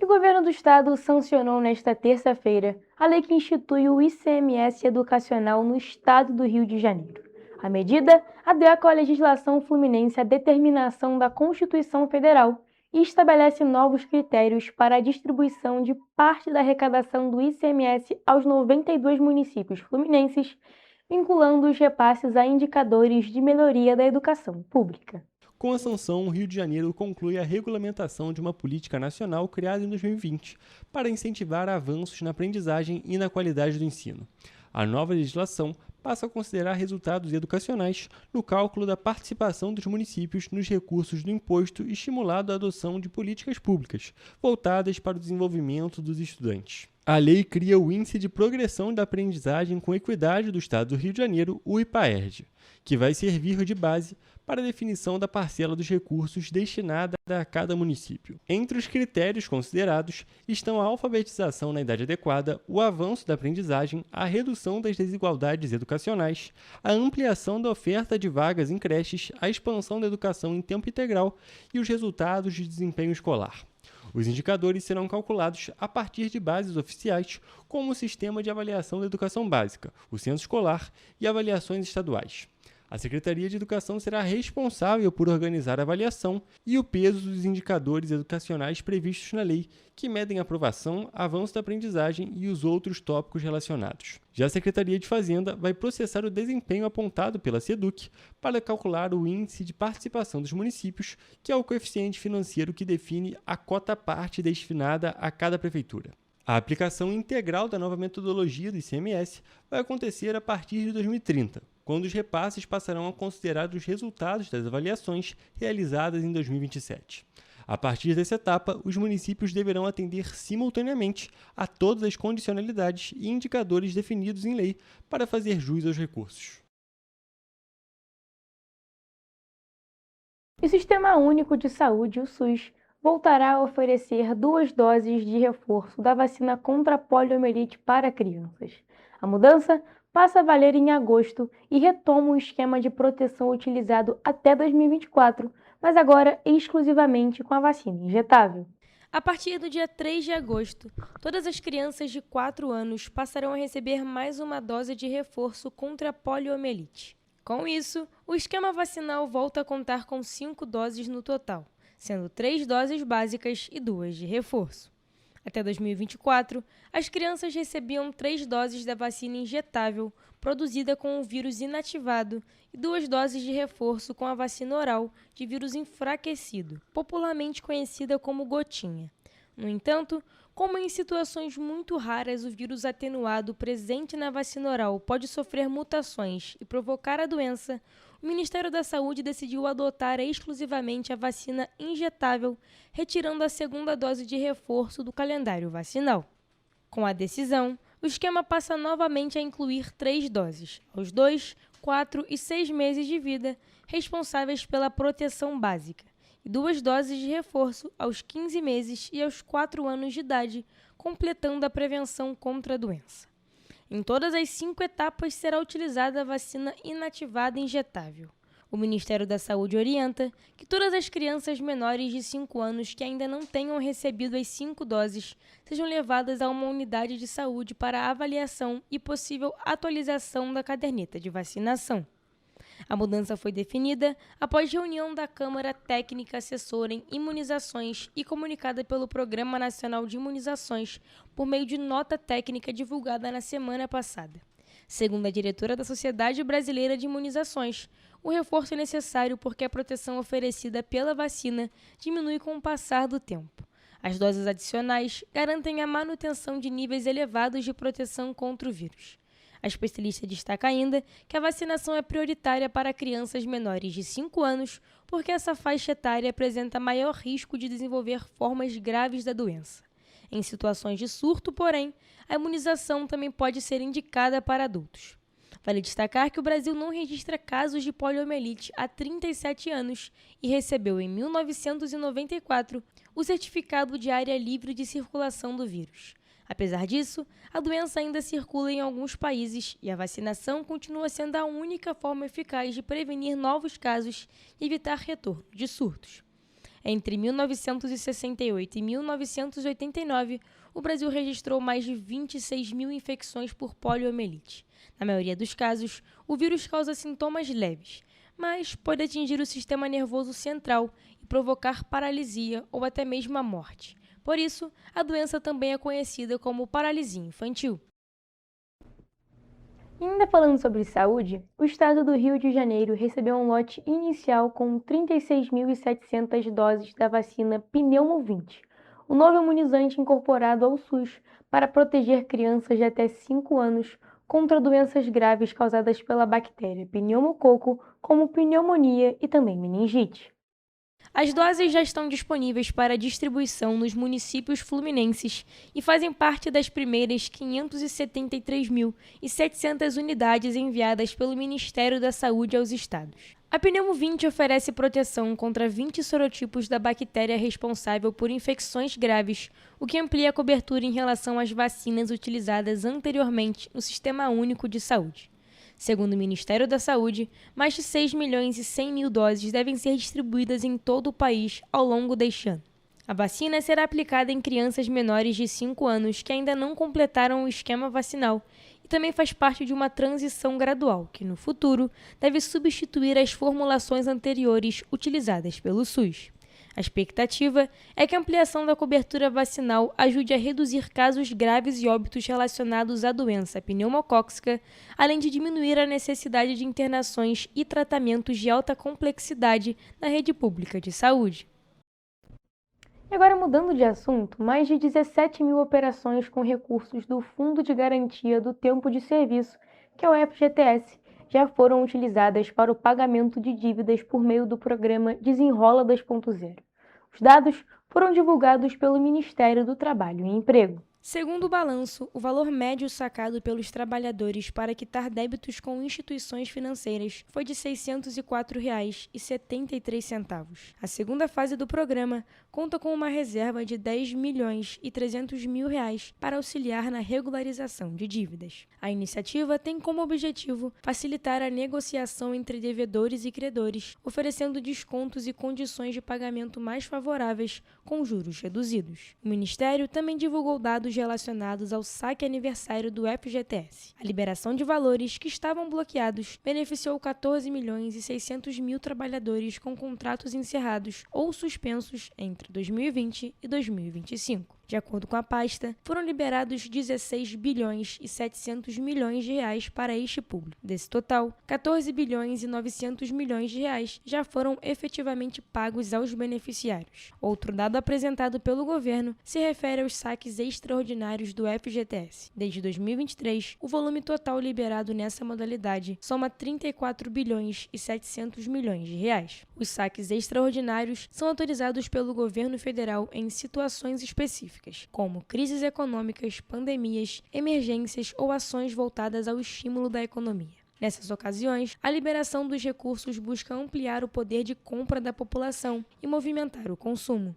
S2: O governo do estado sancionou nesta terça-feira a lei que institui o ICMS educacional no estado do Rio de Janeiro. A medida adequa à legislação fluminense à determinação da Constituição Federal e estabelece novos critérios para a distribuição de parte da arrecadação do ICMS aos 92 municípios fluminenses, vinculando os repasses a indicadores de melhoria da educação pública.
S22: Com a sanção, o Rio de Janeiro conclui a regulamentação de uma política nacional criada em 2020 para incentivar avanços na aprendizagem e na qualidade do ensino. A nova legislação passa a considerar resultados educacionais no cálculo da participação dos municípios nos recursos do imposto e estimulado a adoção de políticas públicas voltadas para o desenvolvimento dos estudantes. A lei cria o Índice de Progressão da Aprendizagem com Equidade do Estado do Rio de Janeiro, o IPAERJ, que vai servir de base para a definição da parcela dos recursos destinada a cada município. Entre os critérios considerados estão a alfabetização na idade adequada, o avanço da aprendizagem, a redução das desigualdades educacionais, a ampliação da oferta de vagas em creches, a expansão da educação em tempo integral e os resultados de desempenho escolar. Os indicadores serão calculados a partir de bases oficiais, como o Sistema de Avaliação da Educação Básica, o Censo Escolar e avaliações estaduais. A Secretaria de Educação será responsável por organizar a avaliação e o peso dos indicadores educacionais previstos na lei, que medem a aprovação, avanço da aprendizagem e os outros tópicos relacionados. Já a Secretaria de Fazenda vai processar o desempenho apontado pela SEDUC para calcular o índice de participação dos municípios, que é o coeficiente financeiro que define a cota-parte destinada a cada prefeitura. A aplicação integral da nova metodologia do ICMS vai acontecer a partir de 2030, quando os repasses passarão a considerar os resultados das avaliações realizadas em 2027. A partir dessa etapa, os municípios deverão atender simultaneamente a todas as condicionalidades e indicadores definidos em lei para fazer jus aos recursos.
S2: O Sistema Único de Saúde, o SUS, voltará a oferecer 2 doses de reforço da vacina contra a poliomielite para crianças. A mudança passa a valer em agosto e retoma o esquema de proteção utilizado até 2024, mas agora exclusivamente com a vacina injetável.
S19: A partir do dia 3 de agosto, todas as crianças de 4 anos passarão a receber mais uma dose de reforço contra a poliomielite. Com isso, o esquema vacinal volta a contar com 5 doses no total, sendo 3 doses básicas e 2 de reforço. Até 2024, as crianças recebiam 3 doses da vacina injetável, produzida com o vírus inativado, e 2 doses de reforço com a vacina oral de vírus enfraquecido, popularmente conhecida como gotinha. No entanto, como em situações muito raras o vírus atenuado presente na vacina oral pode sofrer mutações e provocar a doença, o Ministério da Saúde decidiu adotar exclusivamente a vacina injetável, retirando a 2ª dose de reforço do calendário vacinal. Com a decisão, o esquema passa novamente a incluir 3 doses, aos 2, 4 e 6 meses de vida, responsáveis pela proteção básica, e 2 doses de reforço aos 15 meses e aos 4 anos de idade, completando a prevenção contra a doença. Em todas as 5 etapas será utilizada a vacina inativada injetável. O Ministério da Saúde orienta que todas as crianças menores de 5 anos que ainda não tenham recebido as 5 doses sejam levadas a uma unidade de saúde para avaliação e possível atualização da caderneta de vacinação. A mudança foi definida após reunião da Câmara Técnica Assessora em Imunizações e comunicada pelo Programa Nacional de Imunizações por meio de nota técnica divulgada na semana passada. Segundo a diretora da Sociedade Brasileira de Imunizações, o reforço é necessário porque a proteção oferecida pela vacina diminui com o passar do tempo. As doses adicionais garantem a manutenção de níveis elevados de proteção contra o vírus. A especialista destaca ainda que a vacinação é prioritária para crianças menores de 5 anos, porque essa faixa etária apresenta maior risco de desenvolver formas graves da doença. Em situações de surto, porém, a imunização também pode ser indicada para adultos. Vale destacar que o Brasil não registra casos de poliomielite há 37 anos e recebeu em 1994 o certificado de área livre de circulação do vírus. Apesar disso, a doença ainda circula em alguns países e a vacinação continua sendo a única forma eficaz de prevenir novos casos e evitar retorno de surtos. Entre 1968 e 1989, o Brasil registrou mais de 26 mil infecções por poliomielite. Na maioria dos casos, o vírus causa sintomas leves, mas pode atingir o sistema nervoso central e provocar paralisia ou até mesmo a morte. Por isso, a doença também é conhecida como paralisia infantil.
S2: E ainda falando sobre saúde, o estado do Rio de Janeiro recebeu um lote inicial com 36.700 doses da vacina Pneumo-20, o novo imunizante incorporado ao SUS para proteger crianças de até 5 anos contra doenças graves causadas pela bactéria pneumococo, como pneumonia e também meningite.
S19: As doses já estão disponíveis para distribuição nos municípios fluminenses e fazem parte das primeiras 573.700 unidades enviadas pelo Ministério da Saúde aos estados. A Pneumo-20 oferece proteção contra 20 sorotipos da bactéria responsável por infecções graves, o que amplia a cobertura em relação às vacinas utilizadas anteriormente no Sistema Único de Saúde. Segundo o Ministério da Saúde, mais de 6.100.000 doses devem ser distribuídas em todo o país ao longo deste ano. A vacina será aplicada em crianças menores de 5 anos que ainda não completaram o esquema vacinal e também faz parte de uma transição gradual que, no futuro, deve substituir as formulações anteriores utilizadas pelo SUS. A expectativa é que a ampliação da cobertura vacinal ajude a reduzir casos graves e óbitos relacionados à doença pneumocócica, além de diminuir a necessidade de internações e tratamentos de alta complexidade na rede pública de saúde.
S2: E agora, mudando de assunto, mais de 17 mil operações com recursos do Fundo de Garantia do Tempo de Serviço, que é o FGTS, já foram utilizadas para o pagamento de dívidas por meio do programa Desenrola 2.0. Os dados foram divulgados pelo Ministério do Trabalho e Emprego.
S19: Segundo o balanço, o valor médio sacado pelos trabalhadores para quitar débitos com instituições financeiras foi de R$ 604,73. A segunda fase do programa conta com uma reserva de R$ 10.300.000 para auxiliar na regularização de dívidas. A iniciativa tem como objetivo facilitar a negociação entre devedores e credores, oferecendo descontos e condições de pagamento mais favoráveis com juros reduzidos. O Ministério também divulgou dados relacionados ao saque aniversário do FGTS. A liberação de valores que estavam bloqueados beneficiou 14.600.000 trabalhadores com contratos encerrados ou suspensos entre 2020 e 2025. De acordo com a pasta, foram liberados 16 bilhões e 700 milhões de reais para este público. Desse total, 14 bilhões e 900 milhões de reais já foram efetivamente pagos aos beneficiários. Outro dado apresentado pelo governo se refere aos saques extraordinários do FGTS. Desde 2023, o volume total liberado nessa modalidade soma 34 bilhões e 700 milhões de reais. Os saques extraordinários são autorizados pelo governo federal em situações específicas, como crises econômicas, pandemias, emergências ou ações voltadas ao estímulo da economia. Nessas ocasiões, a liberação dos recursos busca ampliar o poder de compra da população e movimentar o consumo.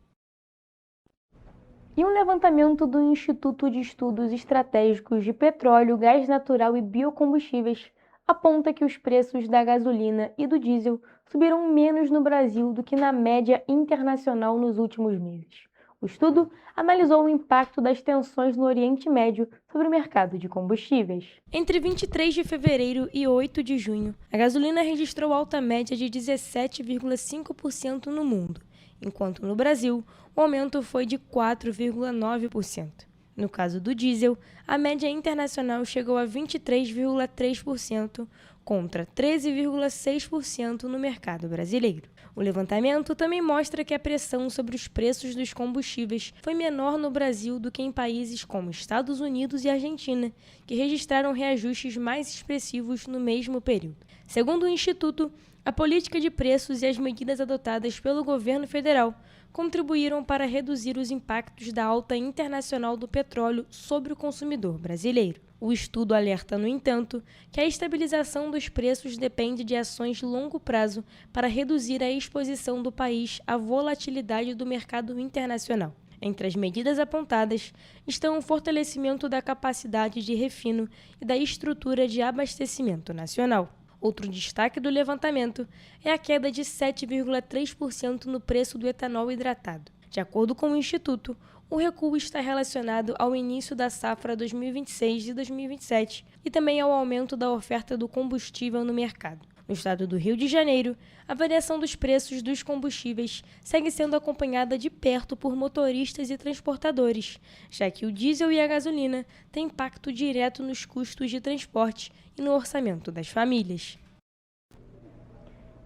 S2: E um levantamento do Instituto de Estudos Estratégicos de Petróleo, Gás Natural e Biocombustíveis aponta que os preços da gasolina e do diesel subiram menos no Brasil do que na média internacional nos últimos meses. O estudo analisou o impacto das tensões no Oriente Médio sobre o mercado de combustíveis.
S19: Entre 23 de fevereiro e 8 de junho, a gasolina registrou alta média de 17,5% no mundo, enquanto no Brasil o aumento foi de 4,9%. No caso do diesel, a média internacional chegou a 23,3% contra 13,6% no mercado brasileiro. O levantamento também mostra que a pressão sobre os preços dos combustíveis foi menor no Brasil do que em países como Estados Unidos e Argentina, que registraram reajustes mais expressivos no mesmo período. Segundo o Instituto, a política de preços e as medidas adotadas pelo governo federal contribuíram para reduzir os impactos da alta internacional do petróleo sobre o consumidor brasileiro. O estudo alerta, no entanto, que a estabilização dos preços depende de ações de longo prazo para reduzir a exposição do país à volatilidade do mercado internacional. Entre as medidas apontadas estão o fortalecimento da capacidade de refino e da estrutura de abastecimento nacional. Outro destaque do levantamento é a queda de 7,3% no preço do etanol hidratado. De acordo com o Instituto, o recuo está relacionado ao início da safra 2026 e 2027 e também ao aumento da oferta do combustível no mercado. No estado do Rio de Janeiro, a variação dos preços dos combustíveis segue sendo acompanhada de perto por motoristas e transportadores, já que o diesel e a gasolina têm impacto direto nos custos de transporte e no orçamento das famílias.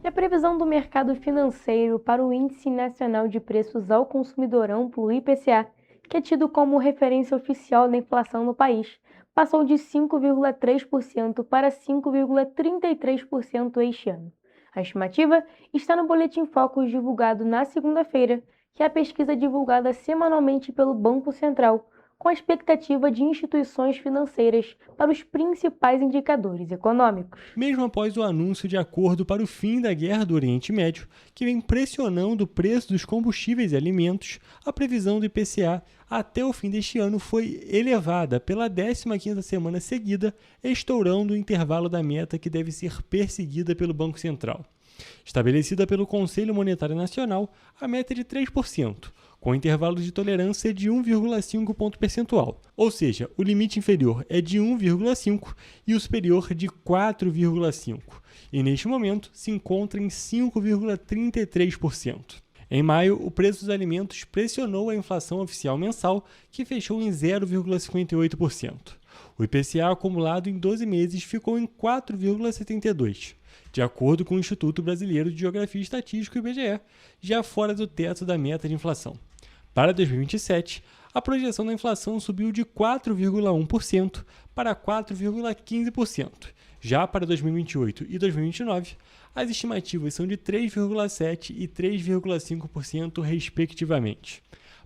S2: E a previsão do mercado financeiro para o Índice Nacional de Preços ao Consumidor Amplo, IPCA, que é tido como referência oficial da inflação no país, passou de 5,3% para 5,33% este ano. A estimativa está no Boletim Focus divulgado na segunda-feira, que é a pesquisa divulgada semanalmente pelo Banco Central, com a expectativa de instituições financeiras para os principais indicadores econômicos.
S22: Mesmo após o anúncio de acordo para o fim da guerra do Oriente Médio, que vem pressionando o preço dos combustíveis e alimentos, a previsão do IPCA até o fim deste ano foi elevada pela 15ª semana seguida, estourando o intervalo da meta que deve ser perseguida pelo Banco Central. Estabelecida pelo Conselho Monetário Nacional, a meta é de 3%, com intervalo de tolerância de 1,5 ponto percentual, ou seja, o limite inferior é de 1,5 e o superior de 4,5, e neste momento se encontra em 5,33%. Em maio, o preço dos alimentos pressionou a inflação oficial mensal, que fechou em 0,58%. O IPCA acumulado em 12 meses ficou em 4,72%, de acordo com o Instituto Brasileiro de Geografia e Estatística, IBGE, já fora do teto da meta de inflação. Para 2027, a projeção da inflação subiu de 4,1% para 4,15%, Já para 2028 e 2029, as estimativas são de 3,7% e 3,5%, respectivamente.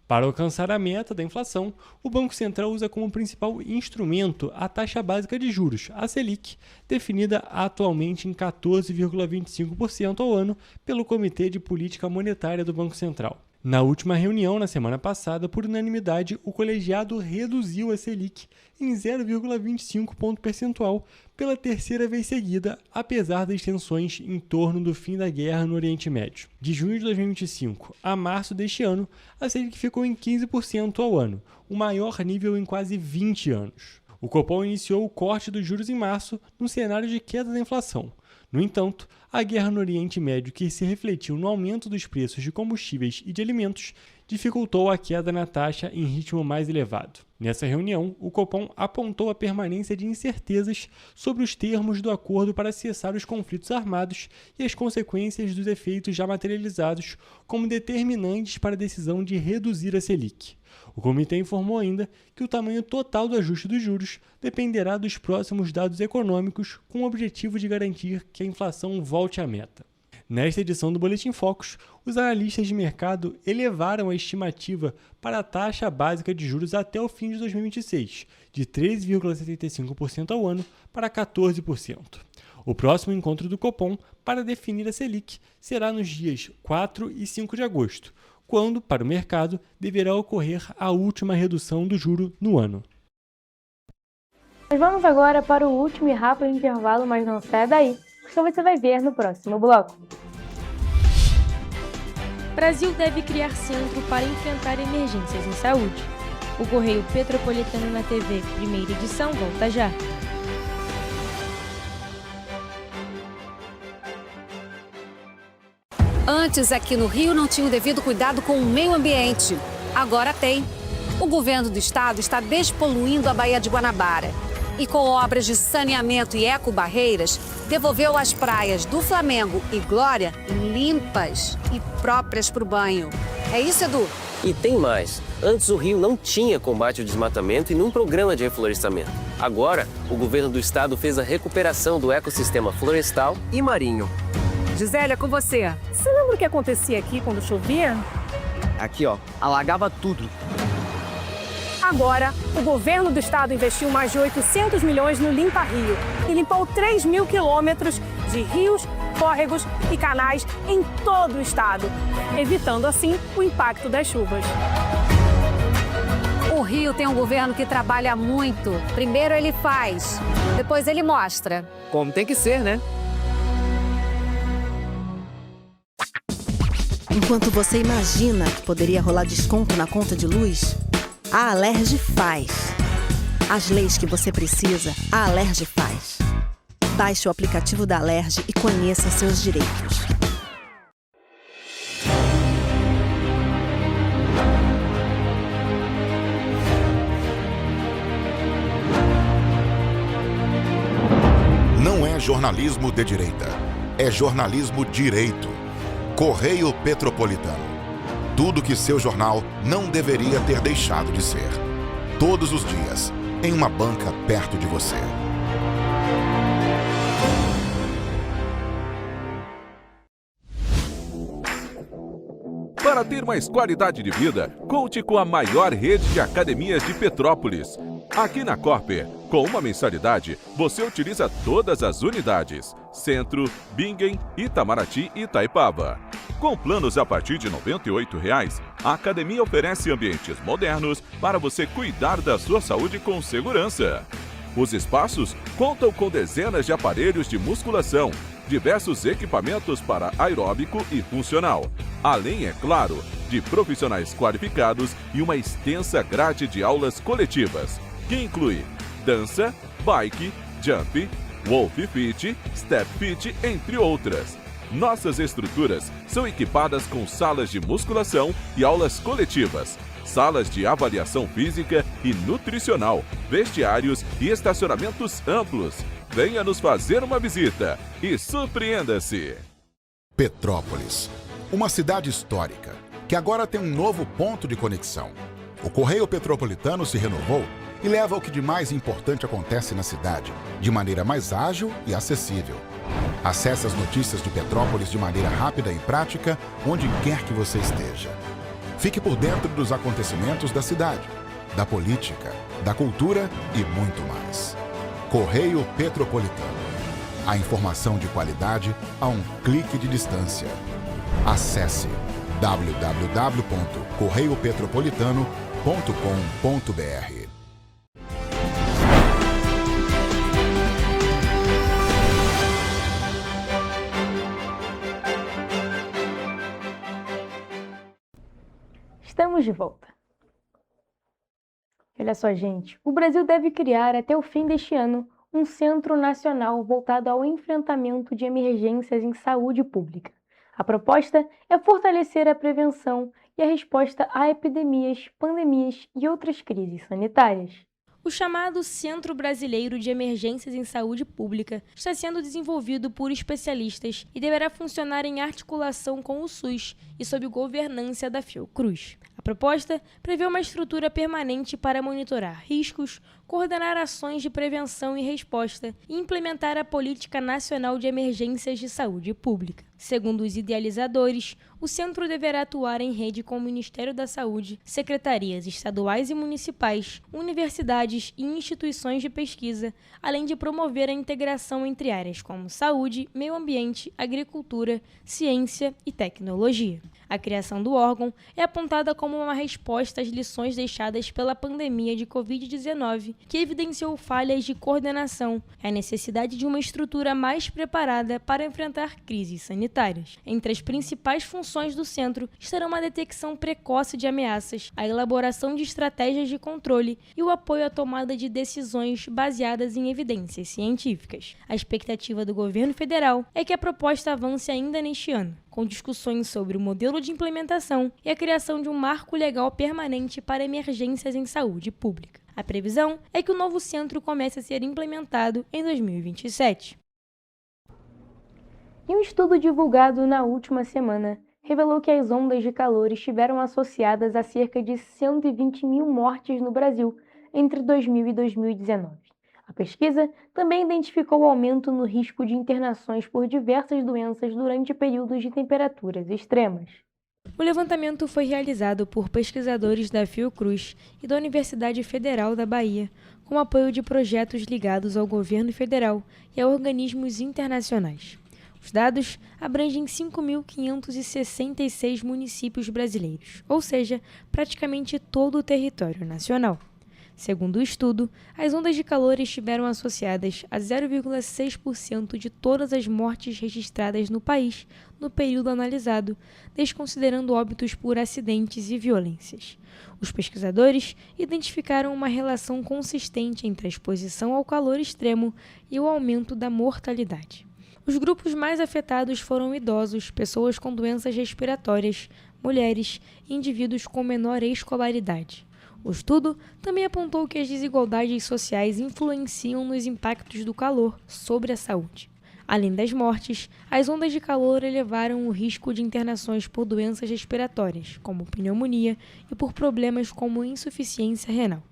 S22: Para alcançar a meta da inflação, o Banco Central usa como principal instrumento a taxa básica de juros, a Selic, definida atualmente em 14,25% ao ano pelo Comitê de Política Monetária do Banco Central. Na última reunião, na semana passada, por unanimidade, o colegiado reduziu a Selic em 0,25 ponto percentual pela terceira vez seguida, apesar das tensões em torno do fim da guerra no Oriente Médio. De junho de 2025 a março deste ano, a Selic ficou em 15% ao ano, o maior nível em quase 20 anos. O Copom iniciou o corte dos juros em março, num cenário de queda da inflação. No entanto, a guerra no Oriente Médio, que se refletiu no aumento dos preços de combustíveis e de alimentos, dificultou a queda na taxa em ritmo mais elevado. Nessa reunião, o Copom apontou a permanência de incertezas sobre os termos do acordo para cessar os conflitos armados e as consequências dos efeitos já materializados como determinantes para a decisão de reduzir a Selic. O comitê informou ainda que o tamanho total do ajuste dos juros dependerá dos próximos dados econômicos, com o objetivo de garantir que a inflação volte à meta. Nesta edição do Boletim Focus, os analistas de mercado elevaram a estimativa para a taxa básica de juros até o fim de 2026, de 13,75% ao ano para 14%. O próximo encontro do Copom para definir a Selic será nos dias 4 e 5 de agosto, quando, para o mercado, deverá ocorrer a última redução do juro no ano.
S2: Nós vamos agora para o último e rápido intervalo, mas não saia daí, porque você vai ver no próximo bloco.
S19: Brasil deve criar centro para enfrentar emergências em saúde. O Correio Petropolitano na TV, primeira edição, volta já.
S14: Antes, aqui no Rio, não tinha o devido cuidado com o meio ambiente. Agora tem. O governo do estado está despoluindo a Baía de Guanabara. E com obras de saneamento e ecobarreiras, devolveu as praias do Flamengo e Glória limpas e próprias para o banho. É isso, Edu?
S5: E tem mais. Antes o Rio não tinha combate ao desmatamento e nenhum programa de reflorestamento. Agora, o governo do estado fez a recuperação do ecossistema florestal e marinho.
S23: Gisélia, com você. Você lembra o que acontecia aqui quando chovia?
S4: Aqui, ó, alagava tudo.
S23: Agora, o governo do estado investiu mais de 800 milhões no Limpa Rio e limpou 3.000 quilômetros de rios, córregos e canais em todo o estado, evitando assim o impacto das chuvas.
S14: O Rio tem um governo que trabalha muito. Primeiro ele faz, depois ele mostra.
S4: Como tem que ser, né?
S18: Enquanto você imagina que poderia rolar desconto na conta de luz, a Alerj faz. As leis que você precisa, a Alerj faz. Baixe o aplicativo da Alerj e conheça seus direitos.
S1: Não é jornalismo de direita, é jornalismo direito. Correio Petropolitano. Tudo que seu jornal não deveria ter deixado de ser. Todos os dias, em uma banca perto de você.
S3: Para ter mais qualidade de vida, conte com a maior rede de academias de Petrópolis. Aqui na Corper, com uma mensalidade, você utiliza todas as unidades: Centro, Bingen, Itamaraty e Itaipava. Com planos a partir de R$ 98,00, a academia oferece ambientes modernos para você cuidar da sua saúde com segurança. Os espaços contam com dezenas de aparelhos de musculação, diversos equipamentos para aeróbico e funcional, além, é claro, de profissionais qualificados e uma extensa grade de aulas coletivas, que inclui dança, bike, jump, Wolf Fit, Step Fit, entre outras. Nossas estruturas são equipadas com salas de musculação e aulas coletivas, salas de avaliação física e nutricional, vestiários e estacionamentos amplos. Venha nos fazer uma visita e surpreenda-se!
S1: Petrópolis, uma cidade histórica, que agora tem um novo ponto de conexão. O Correio Petropolitano se renovou e e leva ao que de mais importante acontece na cidade, de maneira mais ágil e acessível. Acesse as notícias de Petrópolis de maneira rápida e prática, onde quer que você esteja. Fique por dentro dos acontecimentos da cidade, da política, da cultura e muito mais. Correio Petropolitano. A informação de qualidade a um clique de distância. Acesse www.correiopetropolitano.com.br.
S2: Estamos de volta. Olha só, gente, o Brasil deve criar até o fim deste ano um centro nacional voltado ao enfrentamento de emergências em saúde pública. A proposta é fortalecer a prevenção e a resposta a epidemias, pandemias e outras crises sanitárias.
S19: O chamado Centro Brasileiro de Emergências em Saúde Pública está sendo desenvolvido por especialistas e deverá funcionar em articulação com o SUS e sob governança da Fiocruz. A proposta prevê uma estrutura permanente para monitorar riscos, coordenar ações de prevenção e resposta e implementar a Política Nacional de Emergências de Saúde Pública. Segundo os idealizadores, o centro deverá atuar em rede com o Ministério da Saúde, secretarias estaduais e municipais, universidades e instituições de pesquisa, além de promover a integração entre áreas como saúde, meio ambiente, agricultura, ciência e tecnologia. A criação do órgão é apontada como uma resposta às lições deixadas pela pandemia de Covid-19, que evidenciou falhas de coordenação e a necessidade de uma estrutura mais preparada para enfrentar crises sanitárias. Entre as principais funções do centro estarão a detecção precoce de ameaças, a elaboração de estratégias de controle e o apoio à tomada de decisões baseadas em evidências científicas. A expectativa do governo federal é que a proposta avance ainda neste ano, com discussões sobre o modelo de implementação e a criação de um marco legal permanente para emergências em saúde pública. A previsão é que o novo centro comece a ser implementado em 2027.
S2: E um estudo divulgado na última semana revelou que as ondas de calor estiveram associadas a cerca de 120 mil mortes no Brasil entre 2000 e 2019. A pesquisa também identificou o aumento no risco de internações por diversas doenças durante períodos de temperaturas extremas.
S19: O levantamento foi realizado por pesquisadores da Fiocruz e da Universidade Federal da Bahia, com apoio de projetos ligados ao governo federal e a organismos internacionais. Os dados abrangem 5.566 municípios brasileiros, ou seja, praticamente todo o território nacional. Segundo o estudo, as ondas de calor estiveram associadas a 0,6% de todas as mortes registradas no país no período analisado, desconsiderando óbitos por acidentes e violências. Os pesquisadores identificaram uma relação consistente entre a exposição ao calor extremo e o aumento da mortalidade. Os grupos mais afetados foram idosos, pessoas com doenças respiratórias, mulheres e indivíduos com menor escolaridade. O estudo também apontou que as desigualdades sociais influenciam nos impactos do calor sobre a saúde. Além das mortes, as ondas de calor elevaram o risco de internações por doenças respiratórias, como pneumonia, e por problemas como insuficiência renal.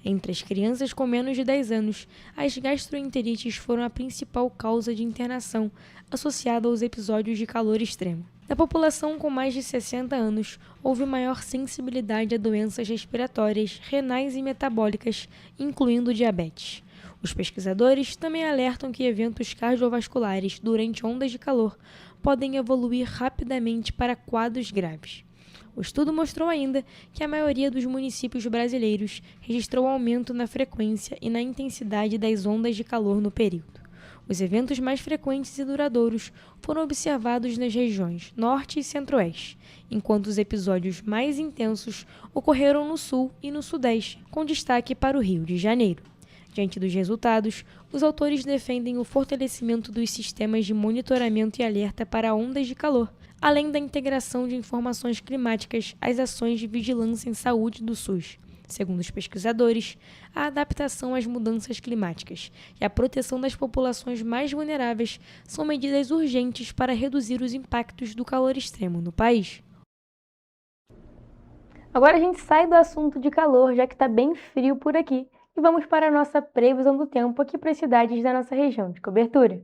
S19: Entre as crianças com menos de 10 anos, as gastroenterites foram a principal causa de internação associada aos episódios de calor extremo. Na população com mais de 60 anos, houve maior sensibilidade a doenças respiratórias, renais e metabólicas, incluindo diabetes. Os pesquisadores também alertam que eventos cardiovasculares durante ondas de calor podem evoluir rapidamente para quadros graves. O estudo mostrou ainda que a maioria dos municípios brasileiros registrou aumento na frequência e na intensidade das ondas de calor no período. Os eventos mais frequentes e duradouros foram observados nas regiões Norte e Centro-Oeste, enquanto os episódios mais intensos ocorreram no Sul e no Sudeste, com destaque para o Rio de Janeiro. Diante dos resultados, os autores defendem o fortalecimento dos sistemas de monitoramento e alerta para ondas de calor, além da integração de informações climáticas às ações de vigilância em saúde do SUS. Segundo os pesquisadores, a adaptação às mudanças climáticas e a proteção das populações mais vulneráveis são medidas urgentes para reduzir os impactos do calor extremo no país.
S2: Agora a gente sai do assunto de calor, já que está bem frio por aqui, E vamos para a nossa previsão do tempo aqui para as cidades da nossa região de cobertura.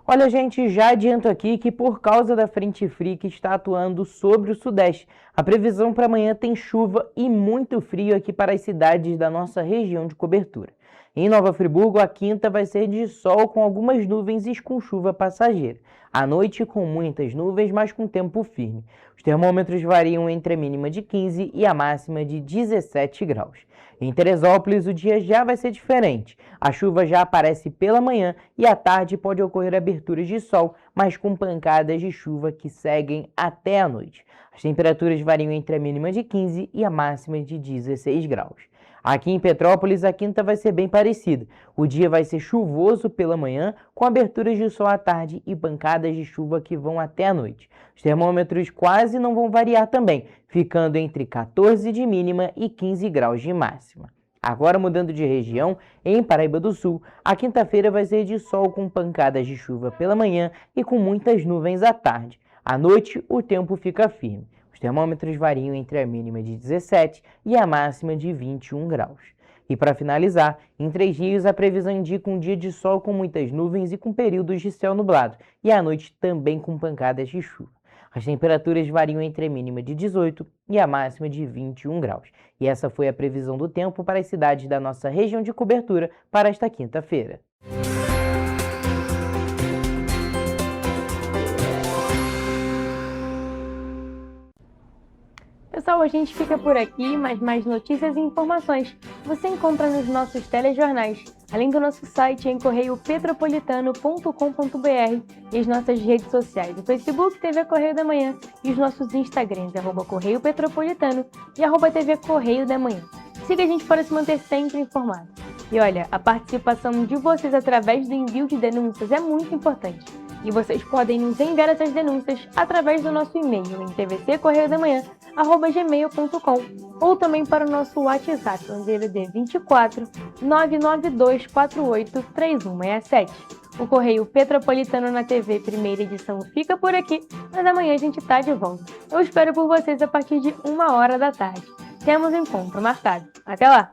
S10: Olha, gente, já adianto aqui que por causa da frente fria que está atuando sobre o sudeste, a previsão para amanhã tem chuva e muito frio aqui para as cidades da nossa região de cobertura. Em Nova Friburgo, a quinta vai ser de sol com algumas nuvens e com chuva passageira. À noite, com muitas nuvens, mas com tempo firme. Os termômetros variam entre a mínima de 15 e a máxima de 17 graus. Em Teresópolis, o dia já vai ser diferente. A chuva já aparece pela manhã e à tarde pode ocorrer aberturas de sol, mas com pancadas de chuva que seguem até a noite. As temperaturas variam entre a mínima de 15 e a máxima de 16 graus. Aqui em Petrópolis, a quinta vai ser bem parecida. O dia vai ser chuvoso pela manhã, com aberturas de sol à tarde e pancadas de chuva que vão até a noite. Os termômetros quase não vão variar também, ficando entre 14 de mínima e 15 graus de máxima. Agora, mudando de região, em Paraíba do Sul, a quinta-feira vai ser de sol com pancadas de chuva pela manhã e com muitas nuvens à tarde. À noite, o tempo fica firme. Os termômetros variam entre a mínima de 17 e a máxima de 21 graus. E para finalizar, em Três Rios a previsão indica um dia de sol com muitas nuvens e com períodos de céu nublado, e à noite também com pancadas de chuva. As temperaturas variam entre a mínima de 18 e a máxima de 21 graus. E essa foi a previsão do tempo para as cidades da nossa região de cobertura para esta quinta-feira.
S2: Pessoal, a gente fica por aqui, mas mais notícias e informações você encontra nos nossos telejornais, além do nosso site em correiopetropolitano.com.br e as nossas redes sociais, o Facebook TV Correio da Manhã e os nossos Instagrams, @Correio Petropolitano e @TV Correio da Manhã. Siga a gente para se manter sempre informado. E olha, a participação de vocês através do envio de denúncias é muito importante. E vocês podem nos enviar essas denúncias através do nosso e-mail em tvccorreiodamanhã@gmail.com ou também para o nosso WhatsApp, no DDD 24 99248 3167. O Correio Petropolitano na TV, primeira edição, fica por aqui, mas amanhã a gente tá de volta. Eu espero por vocês a partir de 1h da tarde. Temos um encontro marcado. Até lá!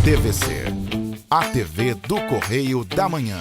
S1: TVC, a TV do Correio da Manhã.